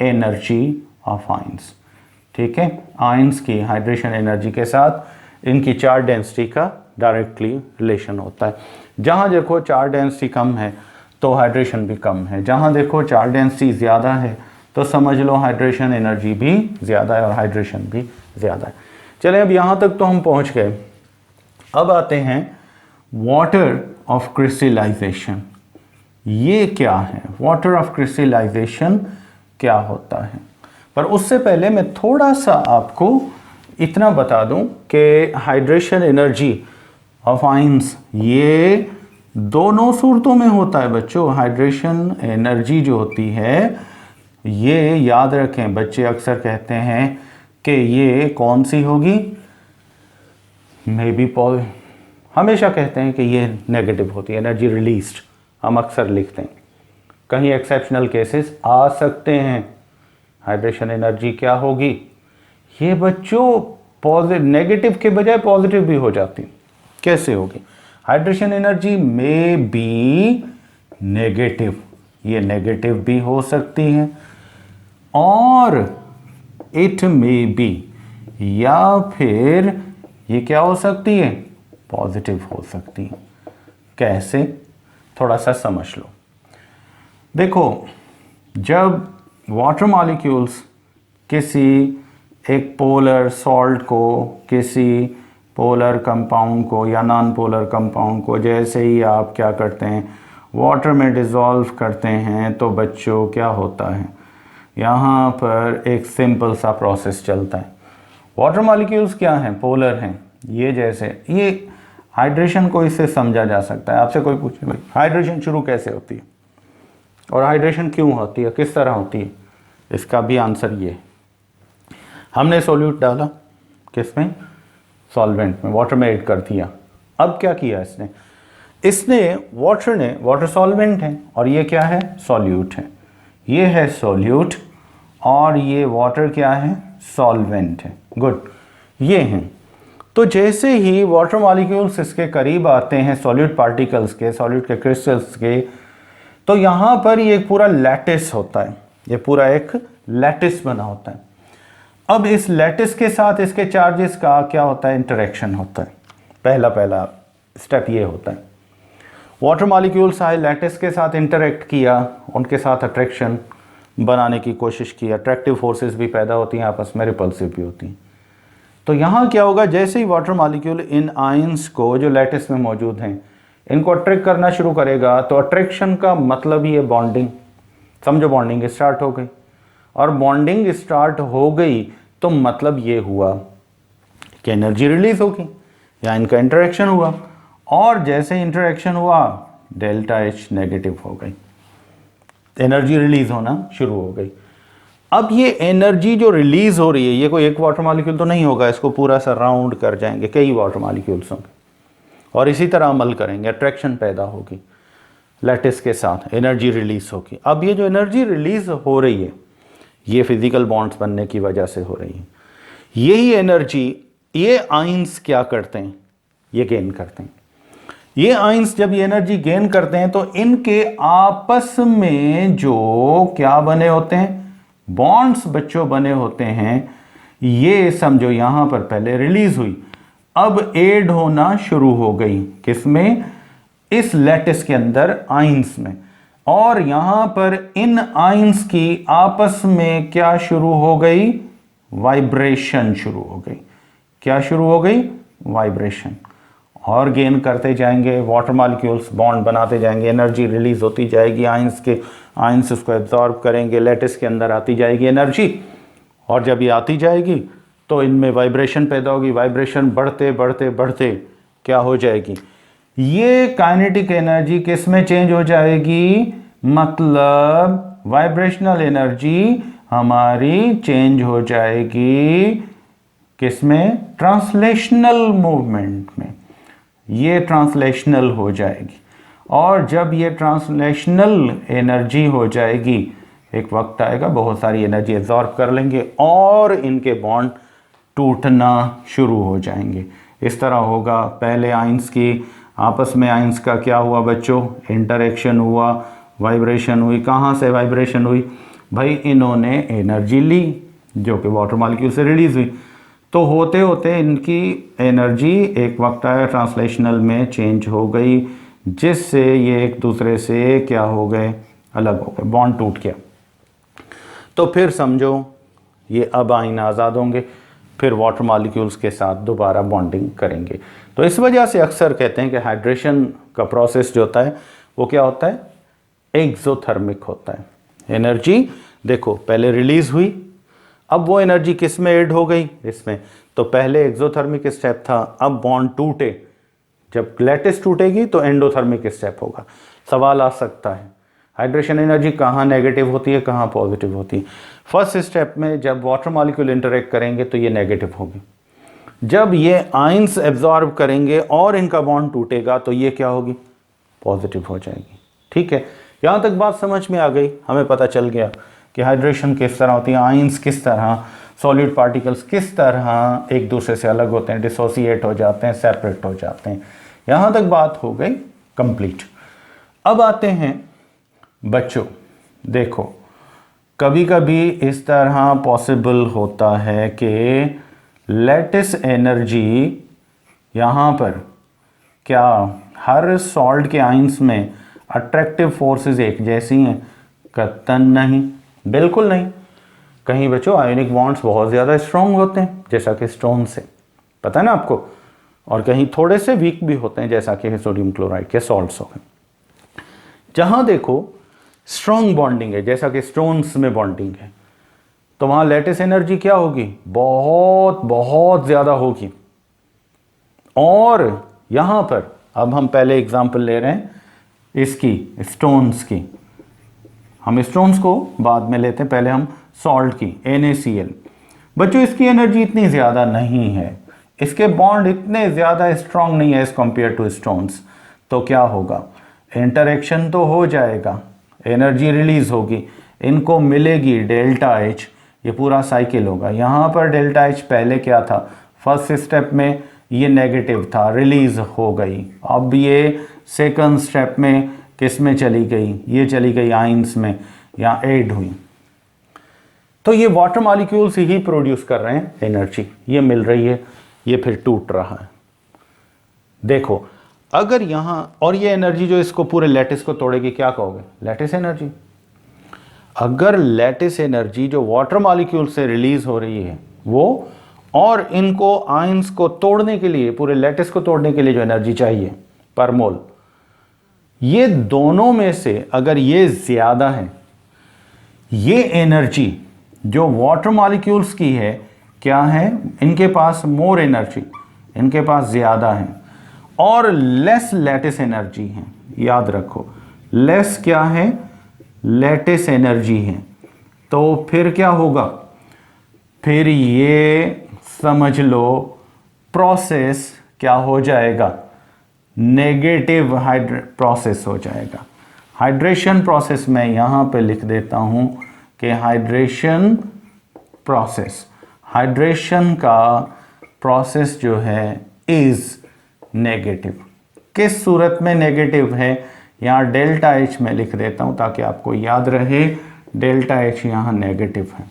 energy of ions. ठीक है, आयंस की हाइड्रेशन एनर्जी के साथ इनकी चार्ज डेंसिटी का डायरेक्टली रिलेशन होता है। जहाँ देखो चार्ज डेंसिटी कम है तो हाइड्रेशन भी कम है, जहाँ देखो चार्ज डेंसिटी ज़्यादा है तो समझ लो हाइड्रेशन एनर्जी भी ज़्यादा है और हाइड्रेशन भी ज़्यादा है। चलें, अब यहाँ तक तो हम पहुँच गए। अब आते हैं वाटर ऑफ क्रिस्टलाइजेशन। ये क्या है, वाटर ऑफ क्रिस्टलाइजेशन क्या होता है। पर उससे पहले मैं थोड़ा सा आपको इतना बता दूं कि हाइड्रेशन एनर्जी ऑफ आयंस ये दोनों सूरतों में होता है बच्चों। हाइड्रेशन एनर्जी जो होती है, ये याद रखें, बच्चे अक्सर कहते हैं कि ये कौन सी होगी, मे बी हमेशा कहते हैं कि ये नेगेटिव होती है, एनर्जी रिलीज्ड हम अक्सर लिखते हैं। कहीं एक्सेप्शनल केसेस आ सकते हैं। हाइड्रेशन एनर्जी क्या होगी, ये बच्चों पॉजिटिव, नेगेटिव के बजाय पॉजिटिव भी हो जाती। कैसे होगी, हाइड्रेशन एनर्जी में बी नेगेटिव, ये नेगेटिव भी हो सकती है, और इट मे बी, या फिर ये क्या हो सकती है, पॉजिटिव हो सकती है। कैसे, थोड़ा सा समझ लो। देखो, जब वाटर मॉलिक्यूल्स किसी एक पोलर सॉल्ट को, किसी पोलर कंपाउंड को या नॉन पोलर कंपाउंड को जैसे ही आप क्या करते हैं, वाटर में डिज़ोल्व करते हैं, तो बच्चों क्या होता है, यहाँ पर एक सिंपल सा प्रोसेस चलता है। वाटर मॉलिक्यूल्स क्या हैं, पोलर हैं। ये जैसे ये हाइड्रेशन को इससे समझा जा सकता है। आपसे कोई पूछे भाई हाइड्रेशन शुरू कैसे होती है और हाइड्रेशन क्यों होती है, किस तरह होती है, इसका भी आंसर ये है। हमने सोल्यूट डाला किसमें, सॉल्वेंट में, वाटर में ऐड कर दिया। अब क्या किया इसने वाटर सॉल्वेंट है और ये क्या है, सॉल्यूट है। ये है सॉल्यूट और ये वाटर क्या है, सॉल्वेंट है। गुड, ये हैं। तो जैसे ही वाटर मॉलिक्यूल्स इसके करीब आते हैं सॉलिड पार्टिकल्स के, सॉलिड के क्रिस्टल्स के, तो यहाँ पर ये पूरा लैटिस होता है, ये पूरा एक लैटिस बना होता है। अब इस लैटिस के साथ इसके चार्जेस का क्या होता है, इंटरेक्शन होता है। पहला स्टेप ये होता है, वाटर मॉलिक्यूल्स आए, लैटिस के साथ इंटरेक्ट किया, उनके साथ अट्रैक्शन बनाने की कोशिश की, अट्रैक्टिव फोर्सेस भी पैदा होती हैं, आपस में रिपल्सिव भी होती हैं। तो यहाँ क्या होगा, जैसे ही वाटर मॉलिक्यूल इन आयंस को जो लैटिस में मौजूद हैं इनको अट्रैक्ट करना शुरू करेगा, तो अट्रैक्शन का मतलब ही है बॉन्डिंग। समझो, बॉन्डिंग स्टार्ट हो गई, और बॉन्डिंग स्टार्ट हो गई तो मतलब ये हुआ कि एनर्जी रिलीज होगी या इनका इंटरेक्शन हुआ, और जैसे इंटरेक्शन हुआ डेल्टा H नेगेटिव हो गई, एनर्जी रिलीज होना शुरू हो गई। अब ये एनर्जी जो रिलीज हो रही है, ये कोई एक वाटर मॉलिक्यूल तो नहीं होगा, इसको पूरा सा राउंड कर जाएंगे, कई वाटर मॉलिक्यूल्स होंगे और इसी तरह अमल करेंगे, अट्रैक्शन पैदा होगी, लैटिस के साथ एनर्जी रिलीज होगी। अब ये जो एनर्जी रिलीज हो रही है ये फिजिकल बॉन्ड्स बनने की वजह से हो रही है। यही एनर्जी ये आयंस क्या करते हैं, ये गेन करते हैं। ये आयंस जब ये एनर्जी गेन करते हैं तो इनके आपस में जो क्या बने होते हैं, बॉन्ड्स बच्चों बने होते हैं। ये समझो यहां पर पहले रिलीज हुई, अब एड होना शुरू हो गई, किसमें, इस लैटिस के अंदर आयंस में, और यहां पर इन आयंस की आपस में क्या शुरू हो गई, वाइब्रेशन शुरू हो गई। क्या शुरू हो गई, वाइब्रेशन, और गेन करते जाएंगे, वाटर मॉलिक्यूल्स बॉन्ड बनाते जाएंगे, एनर्जी रिलीज होती जाएगी, आयंस उसको एब्जॉर्ब करेंगे, लैटिस के अंदर आती जाएगी एनर्जी, और जब ये आती जाएगी तो इनमें वाइब्रेशन पैदा होगी, वाइब्रेशन बढ़ते बढ़ते बढ़ते क्या हो जाएगी, ये काइनेटिक एनर्जी किस में चेंज हो जाएगी, मतलब वाइब्रेशनल एनर्जी हमारी चेंज हो जाएगी किसमें, ट्रांसलेशनल मूवमेंट में, ये ट्रांसलेशनल हो जाएगी। और जब ये ट्रांसलेशनल एनर्जी हो जाएगी, एक वक्त आएगा बहुत सारी एनर्जी एब्जॉर्ब कर लेंगे और इनके बॉन्ड टूटना शुरू हो जाएंगे। इस तरह होगा, पहले आयंस की आपस में, आयंस का क्या हुआ बच्चों, इंटरेक्शन हुआ, वाइब्रेशन हुई। कहाँ से वाइब्रेशन हुई भाई, इन्होंने एनर्जी ली जो कि वाटर मॉलिक्यूल से रिलीज हुई, तो होते होते इनकी एनर्जी एक वक्त आया ट्रांसलेशनल में चेंज हो गई, जिससे ये एक दूसरे से क्या हो गए, अलग हो गए, बॉन्ड टूट गया। तो फिर समझो ये अब आयन आज़ाद होंगे, फिर वाटर मॉलिक्यूल्स के साथ दोबारा बॉन्डिंग करेंगे। तो इस वजह से अक्सर कहते हैं कि हाइड्रेशन का प्रोसेस जो होता है वो क्या होता है, एक्सोथर्मिक होता है। एनर्जी देखो पहले रिलीज हुई, अब वो एनर्जी किस में ऐड हो गई, इसमें। तो पहले एक्सोथर्मिक स्टेप था, अब बॉन्ड टूटे, जब लैटिस टूटेगी तो एंडोथर्मिक स्टेप होगा। सवाल आ सकता है हाइड्रेशन एनर्जी कहाँ नेगेटिव होती है, कहाँ पॉजिटिव होती है। फर्स्ट स्टेप में जब वाटर मॉलिक्यूल इंटरेक्ट करेंगे तो ये नेगेटिव होगी, जब ये आयंस एब्जॉर्ब करेंगे और इनका बॉन्ड टूटेगा तो ये क्या होगी, पॉजिटिव हो जाएगी। ठीक है, यहाँ तक बात समझ में आ गई, हमें पता चल गया कि हाइड्रेशन किस तरह होती है, आयंस किस तरह, सॉलिड पार्टिकल्स किस तरह एक दूसरे से अलग होते हैं, डिसोसिएट हो जाते हैं, सेपरेट हो जाते हैं। यहाँ तक बात हो गई कंप्लीट। अब आते हैं बच्चों, देखो कभी कभी इस तरह पॉसिबल होता है कि लैटिस एनर्जी यहाँ पर क्या हर सॉल्ट के आयंस में अट्रैक्टिव फोर्सेस एक जैसी हैं, कतई नहीं, बिल्कुल नहीं। कहीं बच्चों आयोनिक बॉन्ड्स बहुत ज़्यादा स्ट्रॉन्ग होते हैं जैसा कि स्टोन से, पता है ना आपको, और कहीं थोड़े से वीक भी होते हैं जैसा कि सोडियम क्लोराइड के सॉल्ट्स हो गए। जहाँ देखो स्ट्रॉन्ग बॉन्डिंग है जैसा कि स्टोन्स में बॉन्डिंग है, तो वहाँ लैटिस एनर्जी क्या होगी, बहुत बहुत ज़्यादा होगी। और यहाँ पर अब हम पहले एग्जाम्पल ले रहे हैं इसकी, स्टोन्स की, हम स्टोन्स को बाद में लेते हैं, पहले हम सॉल्ट की, NaCl। बच्चों इसकी एनर्जी इतनी ज़्यादा नहीं है, इसके बॉन्ड इतने ज़्यादा स्ट्रॉन्ग नहीं है एज कंपेयर टू स्टोन्स। तो क्या होगा, इंटरेक्शन तो हो जाएगा, एनर्जी रिलीज होगी, इनको मिलेगी डेल्टा H, ये पूरा साइकिल होगा। यहाँ पर डेल्टा H पहले क्या था, फर्स्ट स्टेप में ये नेगेटिव था, रिलीज हो गई। अब ये सेकंड स्टेप में किस में चली गई, ये चली गई आयंस में, यहाँ ऐड हुई। तो ये वाटर मॉलिक्यूल्स ही प्रोड्यूस कर रहे हैं एनर्जी, ये मिल रही है, ये फिर टूट रहा है। देखो अगर यहाँ, और ये एनर्जी जो इसको पूरे लैटिस को तोड़ेगी, क्या कहोगे, लैटिस एनर्जी। अगर लैटिस एनर्जी जो वाटर मॉलिक्यूल से रिलीज हो रही है वो, और इनको आयंस को तोड़ने के लिए, पूरे लैटिस को तोड़ने के लिए जो एनर्जी चाहिए पर मोल, ये दोनों में से अगर ये ज्यादा है, ये एनर्जी जो वाटर मॉलिक्यूल्स की है क्या है, इनके पास मोर एनर्जी, इनके पास ज्यादा है, और लेस लैटिस एनर्जी है। याद रखो लेस क्या है, लैटिस एनर्जी है। तो फिर क्या होगा, फिर ये समझ लो प्रोसेस क्या हो जाएगा, नेगेटिव प्रोसेस हो जाएगा। हाइड्रेशन प्रोसेस मैं यहाँ पे लिख देता हूँ कि हाइड्रेशन प्रोसेस, हाइड्रेशन का प्रोसेस जो है इज नेगेटिव। किस सूरत में नेगेटिव है, यहाँ डेल्टा एच में लिख देता हूँ ताकि आपको याद रहे, डेल्टा एच यहाँ नेगेटिव है।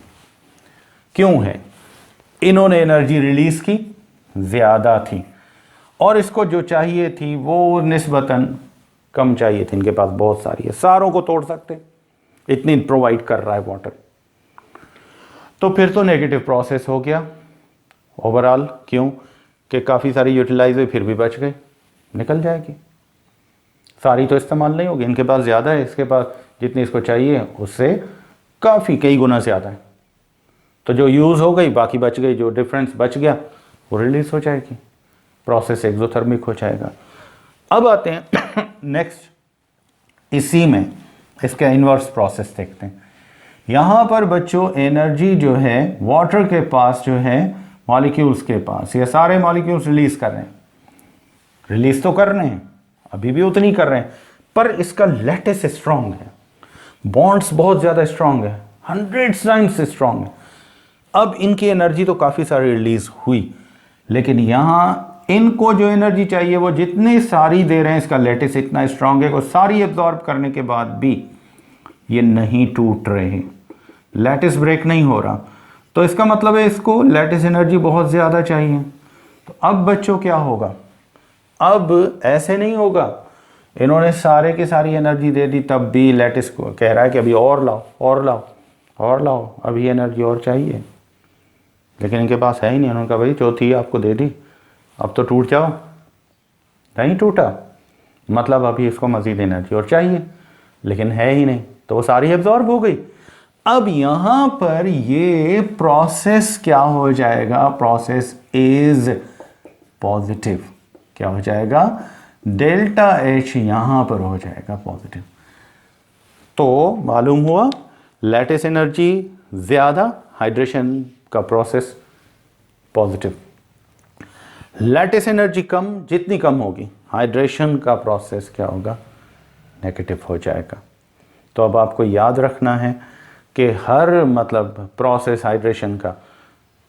क्यों है, इन्होंने एनर्जी रिलीज की ज़्यादा थी और इसको जो चाहिए थी वो निस्बतन कम चाहिए थी। इनके पास बहुत सारी है, सारों को तोड़ सकते, इतनी प्रोवाइड कर रहा है वाटर, तो फिर तो नेगेटिव प्रोसेस हो गया ओवरऑल। क्यों कि काफ़ी सारी यूटिलाइज हुई फिर भी बच गए, निकल जाएगी, सारी तो इस्तेमाल नहीं होगी। इनके पास ज़्यादा है, इसके पास जितनी इसको चाहिए उससे काफ़ी कई गुना ज़्यादा है, तो जो यूज़ हो गई बाकी बच गई, जो डिफरेंस बच गया वो रिलीज हो जाएगी, प्रोसेस एक्सोथर्मिक हो जाएगा। अब आते हैं नेक्स्ट, इसी में इसका इन्वर्स प्रोसेस देखते हैं। यहाँ पर बच्चों एनर्जी जो है वाटर के पास जो है, मॉलिक्यूल्स के पास, ये सारे मॉलिक्यूल्स रिलीज कर रहे हैं, रिलीज तो कर रहे हैं, अभी भी उतनी कर रहे हैं, पर इसका लैटिस स्ट्रांग है, बॉन्ड्स बहुत ज़्यादा स्ट्रांग है, 100 टाइम्स स्ट्रांग है। अब इनकी एनर्जी तो काफ़ी सारी रिलीज हुई, लेकिन यहाँ इनको जो एनर्जी चाहिए वो जितनी सारी दे रहे हैं, इसका लैटिस इतना स्ट्रांग है कि सारी एब्जॉर्ब करने के बाद भी ये नहीं टूट रहे, लैटिस ब्रेक नहीं हो रहा, तो इसका मतलब है इसको लैटिस एनर्जी बहुत ज़्यादा चाहिए। तो अब बच्चों क्या होगा, अब ऐसे नहीं होगा, इन्होंने सारे की सारी एनर्जी दे दी, तब भी लैटिस को कह रहा है कि अभी और लाओ और लाओ और लाओ, अभी एनर्जी और चाहिए, लेकिन इनके पास है ही नहीं। उन्होंने कहा भाई जो थी आपको दे दी, अब तो टूट जाओ, नहीं टूटा, मतलब अभी इसको मज़ीद एनर्जी और चाहिए, लेकिन है ही नहीं, तो वो सारी एब्जॉर्ब हो गई। अब यहाँ पर ये प्रोसेस क्या हो जाएगा, प्रोसेस इज पॉजिटिव, क्या हो जाएगा, डेल्टा एच यहाँ पर हो जाएगा पॉजिटिव। तो मालूम हुआ लैटिस एनर्जी ज़्यादा, हाइड्रेशन का प्रोसेस पॉजिटिव, लैटिस एनर्जी कम, जितनी कम होगी हाइड्रेशन का प्रोसेस क्या होगा, नेगेटिव हो जाएगा। तो अब आपको याद रखना है कि हर मतलब प्रोसेस हाइड्रेशन का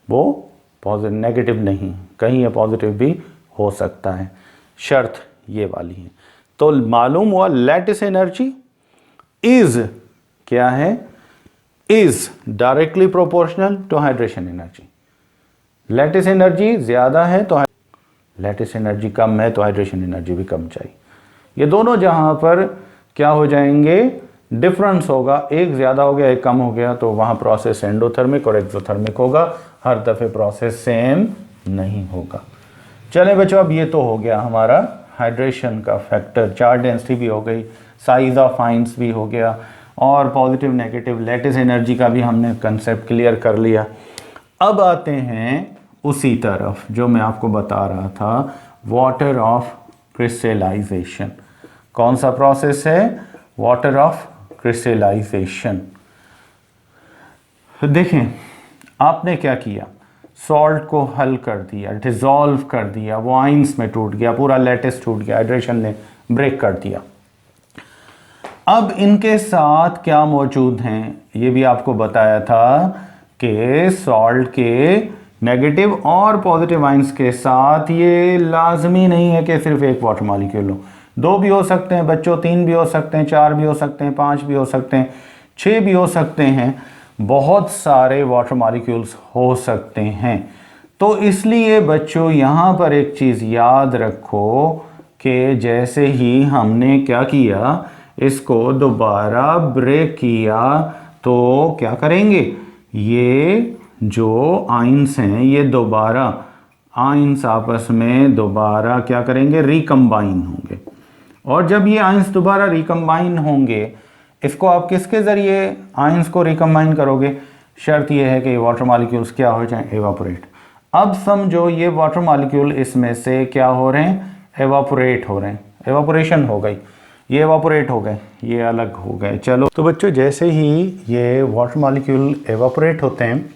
वो पॉजिटिव नेगेटिव नहीं, कहीं ये पॉजिटिव भी हो सकता है, शर्त ये वाली है। तो मालूम हुआ लैटिस एनर्जी इज क्या है, is directly proportional to hydration energy. Lattice energy ज़्यादा है तो लैटिस एनर्जी कम है तो हाइड्रेशन एनर्जी भी कम चाहिए। ये दोनों जहाँ पर क्या हो जाएंगे, डिफरेंस होगा, एक ज़्यादा हो गया एक कम हो गया, तो वहाँ प्रोसेस एंडोथर्मिक और एक्सोथर्मिक होगा, हर दफ़े प्रोसेस सेम नहीं होगा। चलें बच्चों, अब ये तो हो गया हमारा हाइड्रेशन का फैक्टर, चार्ज डेंसिटी भी हो गई, साइज ऑफ आइंस भी हो गया, और पॉजिटिव नेगेटिव लैटिस एनर्जी का भी हमने कंसेप्ट क्लियर कर लिया। अब आते हैं उसी तरफ जो मैं आपको बता रहा था, वाटर ऑफ क्रिस्टलाइजेशन। कौन सा प्रोसेस है, वाटर ऑफ क्रिस्टलाइजेशन। देखें आपने क्या किया, सॉल्ट को हल कर दिया, डिसॉल्व कर दिया, वो आइंस में टूट गया, पूरा लैटिस टूट गया, हाइड्रेशन ने ब्रेक कर दिया। अब इनके साथ क्या मौजूद हैं, ये भी आपको बताया था कि सॉल्ट के नेगेटिव और पॉजिटिव आइंस के साथ ये लाजमी नहीं है कि सिर्फ एक वाटर मॉलिक्यूल हो, दो भी हो सकते हैं बच्चों, तीन भी हो सकते हैं, चार भी हो सकते हैं, पांच भी हो सकते हैं, छः भी हो सकते हैं, बहुत सारे वाटर मॉलिक्यूल्स हो सकते हैं। तो इसलिए बच्चों यहाँ पर एक चीज़ याद रखो कि जैसे ही हमने क्या किया, इसको दोबारा ब्रेक किया, तो क्या करेंगे, ये जो आइंस हैं ये दोबारा आइंस आपस में दोबारा क्या करेंगे, रिकम्बाइन होंगे। और जब ये आइंस दोबारा रिकम्बाइन होंगे, इसको आप किसके ज़रिए आइंस को रिकम्बाइन करोगे, शर्त ये है कि वाटर मॉलिक्यूल्स क्या हो जाएं, एवापोरेट। अब समझो ये वाटर मॉलिक्यूल इसमें से क्या हो रहे हैं, एवापोरेट हो रहे हैं, एवापोरेशन हो गई, ये एवापोरेट हो गए, ये अलग हो गए। चलो, तो बच्चों जैसे ही ये वाटर मॉलिक्यूल एवापोरेट होते हैं,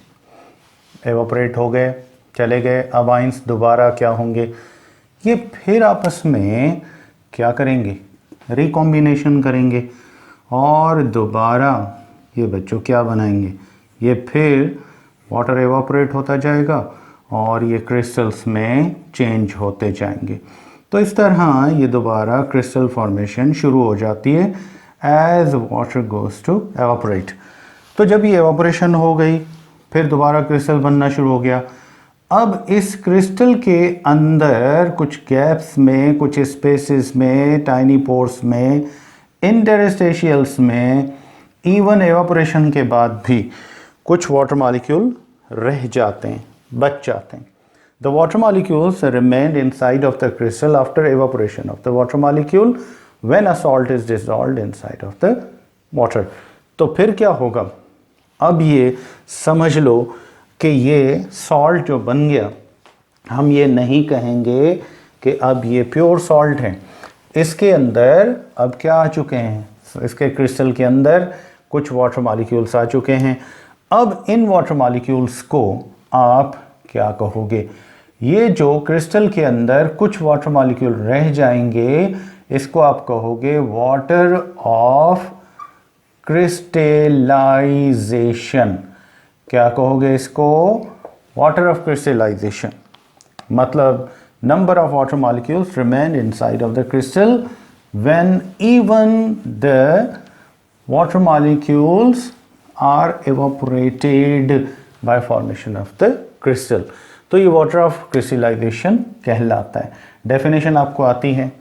एवापोरेट हो गए, चले गए, अब आइंस दोबारा क्या होंगे, ये फिर आपस में क्या करेंगे, रिकॉम्बिनेशन करेंगे और दोबारा ये बच्चों क्या बनाएंगे, ये फिर वाटर एवापोरेट होता जाएगा और ये क्रिस्टल्स में चेंज होते जाएंगे। तो इस तरह ये दोबारा क्रिस्टल फॉर्मेशन शुरू हो जाती है as water goes to evaporate. तो जब ये एवापोरेशन हो गई, फिर दोबारा क्रिस्टल बनना शुरू हो गया। अब इस क्रिस्टल के अंदर कुछ गैप्स में, कुछ स्पेसेस में, टाइनी पोर्स में, इंटरस्टेशियल्स में, इवन एवापोरेशन के बाद भी कुछ वाटर मॉलिक्यूल रह जाते हैं, बच जाते हैं। The water molecules remained inside of the crystal after evaporation of the water molecule when a salt is dissolved inside of the water. तो फिर क्या होगा, अब ये समझ लो कि ये सॉल्ट जो बन गया, हम ये नहीं कहेंगे कि अब ये प्योर सॉल्ट है। इसके अंदर अब क्या आ चुके हैं, इसके क्रिस्टल के अंदर कुछ वाटर मॉलिक्यूल्स आ चुके हैं। अब इन वाटर मॉलिक्यूल्स को आप क्या कहोगे, ये जो क्रिस्टल के अंदर कुछ वाटर मॉलिक्यूल रह जाएंगे, इसको आप कहोगे वाटर ऑफ क्रिस्टलाइजेशन। क्या कहोगे इसको, वाटर ऑफ क्रिस्टलाइजेशन। मतलब number of water molecules remain inside of the crystal when even the water molecules are evaporated by formation of the crystal. तो ये वाटर ऑफ क्रिस्टलाइजेशन कहलाता है। डेफिनेशन आपको आती है,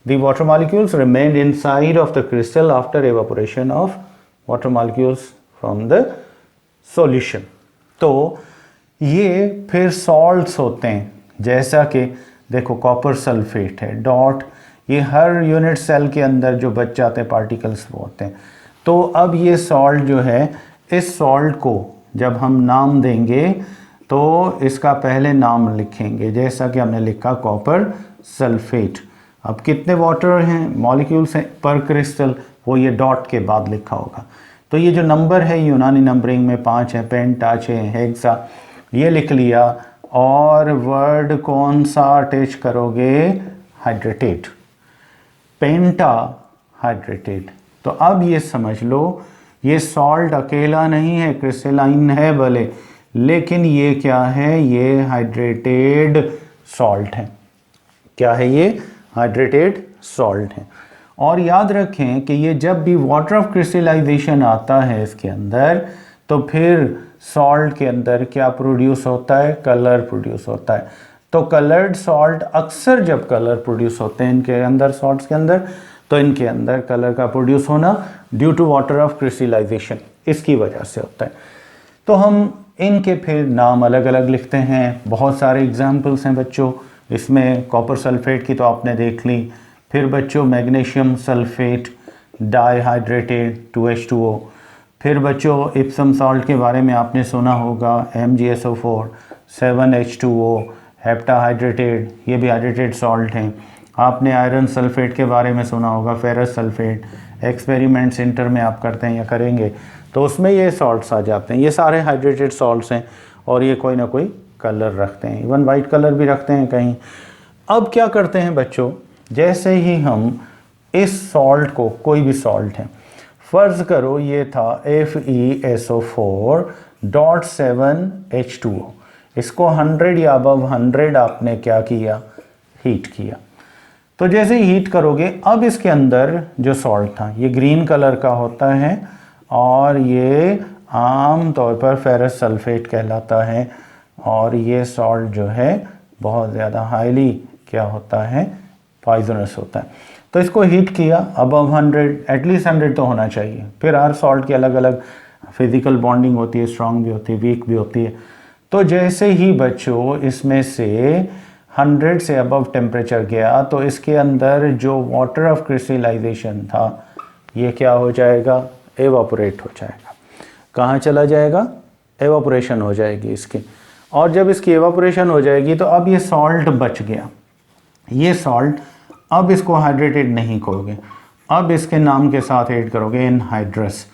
the water molecules remain inside of the crystal after evaporation of water molecules from the solution. तो ये फिर सॉल्ट्स होते हैं, जैसा कि देखो कॉपर सल्फेट है, डॉट, ये हर यूनिट सेल के अंदर जो बच जाते हैं पार्टिकल्स वो होते हैं। तो अब ये सॉल्ट जो है, इस सॉल्ट को जब हम नाम देंगे तो इसका पहले नाम लिखेंगे, जैसा कि हमने लिखा कॉपर सल्फेट। अब कितने वाटर हैं, मॉलिक्यूल्स हैं पर क्रिस्टल, वो ये डॉट के बाद लिखा होगा। तो ये जो नंबर है यूनानी नंबरिंग में 5 है, पेंटा 6 है, हेक्सा, ये लिख लिया। और वर्ड कौन सा अटैच करोगे, हाइड्रेटेड, पेंटा हाइड्रेटेड। तो अब ये समझ लो, ये सॉल्ट अकेला नहीं है, क्रिस्टलाइन है भले, लेकिन ये क्या है, ये हाइड्रेटेड सॉल्ट है। क्या है ये, हाइड्रेटेड सॉल्ट है। और याद रखें कि ये जब भी वाटर ऑफ क्रिस्टलाइजेशन आता है इसके अंदर, तो फिर सॉल्ट के अंदर क्या प्रोड्यूस होता है, कलर प्रोड्यूस होता है। तो कलर्ड सॉल्ट, अक्सर जब कलर प्रोड्यूस होते हैं इनके अंदर, सॉल्ट्स के अंदर, तो इनके अंदर कलर का प्रोड्यूस होना due to water of crystallization, इसकी वजह से होता है। तो हम इनके फिर नाम अलग अलग लिखते हैं। बहुत सारे एग्जाम्पल्स हैं बच्चों, इसमें कॉपर सल्फेट की तो आपने देख ली। फिर बच्चों मैग्नीशियम सल्फेट डाइहाइड्रेटेड 2H2O। फिर बच्चों इप्सम सॉल्ट के बारे में आपने सुना होगा, MgSO4 7H2O हेप्टाहाइड्रेटेड, ये भी हाइड्रेटेड सॉल्ट हैं। आपने आयरन सल्फेट के बारे में सुना होगा, फेरस सल्फेट। एक्सपेरिमेंट्स इंटर में आप करते हैं या करेंगे तो उसमें ये सॉल्ट्स आ जाते हैं। ये सारे हाइड्रेटेड सॉल्ट्स हैं और ये कोई ना कोई कलर रखते हैं, इवन वाइट कलर भी रखते हैं कहीं। अब क्या करते हैं बच्चों, जैसे ही हम इस सॉल्ट को, कोई भी सॉल्ट है, फ़र्ज़ करो ये था FeSO4.7H2O, इसको 100 या अबव 100 आपने क्या किया, हीट किया। तो जैसे ही हीट करोगे, अब इसके अंदर जो सॉल्ट था ये ग्रीन कलर का होता है और ये आम तौर पर फेरस सल्फेट कहलाता है। और ये सॉल्ट जो है बहुत ज़्यादा हाईली क्या होता है, पॉइजनस होता है। तो इसको हीट किया, अबव 100, एटलीस्ट 100 तो होना चाहिए। फिर हर सॉल्ट की अलग अलग फिज़िकल बॉन्डिंग होती है, स्ट्रॉन्ग भी होती है, वीक भी होती है। तो जैसे ही बच्चों इसमें से 100 से अबव टेम्परेचर गया, तो इसके अंदर जो वाटर ऑफ क्रिस्टलाइजेशन था ये क्या हो जाएगा, एवापोरेट हो जाएगा। कहाँ चला जाएगा, एवापोरेशन हो जाएगी इसकी। और जब इसकी एवापोरेशन हो जाएगी तो अब ये सॉल्ट बच गया। ये सॉल्ट अब इसको हाइड्रेटेड नहीं कहोगे, अब इसके नाम के साथ ऐड करोगे एनहाइड्रस।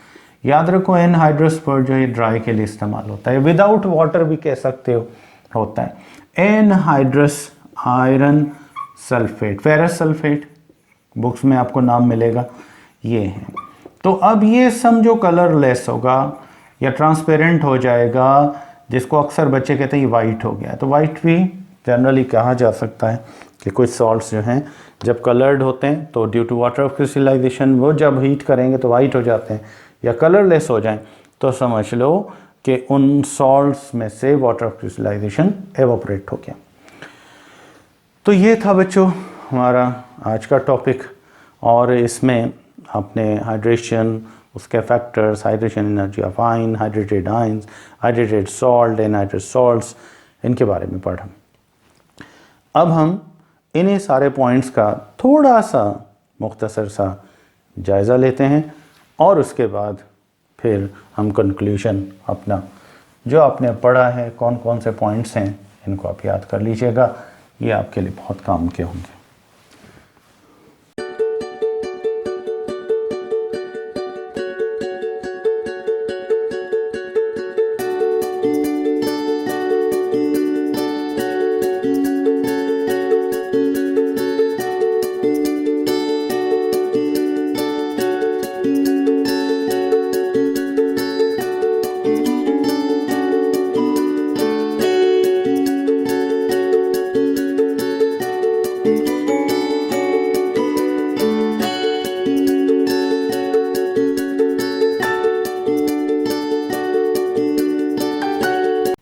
याद रखो एनहाइड्रस पर जो है ड्राई के लिए इस्तेमाल होता है, विदाउट वाटर भी कह सकते हो होता है। Anhydrous iron sulphate, ferrous sulphate, books में आपको नाम मिलेगा, ये है। तो अब ये सम जो कलरलेस होगा या ट्रांसपेरेंट हो जाएगा, जिसको अक्सर बच्चे कहते हैं वाइट हो गया, तो वाइट भी जनरली कहा जा सकता है कि कुछ सॉल्ट्स जो हैं जब कलर्ड होते हैं तो due to water of crystallization वो जब हीट करेंगे तो वाइट हो जाते हैं, या कलरलेस हो जाएं तो समझ लो कि उन सॉल्ट्स में से वाटर ऑफ क्रिस्टलाइजेशन एवोपरेट हो गया। तो ये था बच्चों हमारा आज का टॉपिक, और इसमें आपने हाइड्रेशन, उसके factors, hydration energy of ion, hydrated ions, hydrated salt, anhydride salts, इनके बारे में पढ़ा। अब हम इन्हीं सारे पॉइंट्स का थोड़ा सा मुख्तसर सा जायज़ा लेते हैं, और उसके बाद फिर हम कंक्लूजन अपना जो आपने पढ़ा है, कौन कौन से पॉइंट्स हैं, इनको आप याद कर लीजिएगा, ये आपके लिए बहुत काम के होंगे।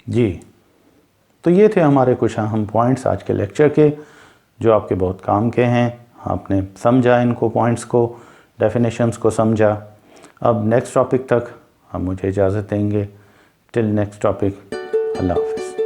जी, तो ये थे हमारे कुछ अहम पॉइंट्स आज के लेक्चर के, जो आपके बहुत काम के हैं। आपने समझा इनको, पॉइंट्स को, डेफिनेशंस को समझा। अब नेक्स्ट टॉपिक तक हम मुझे इजाज़त देंगे। टिल नेक्स्ट टॉपिक, अल्लाह हाफ़िज़।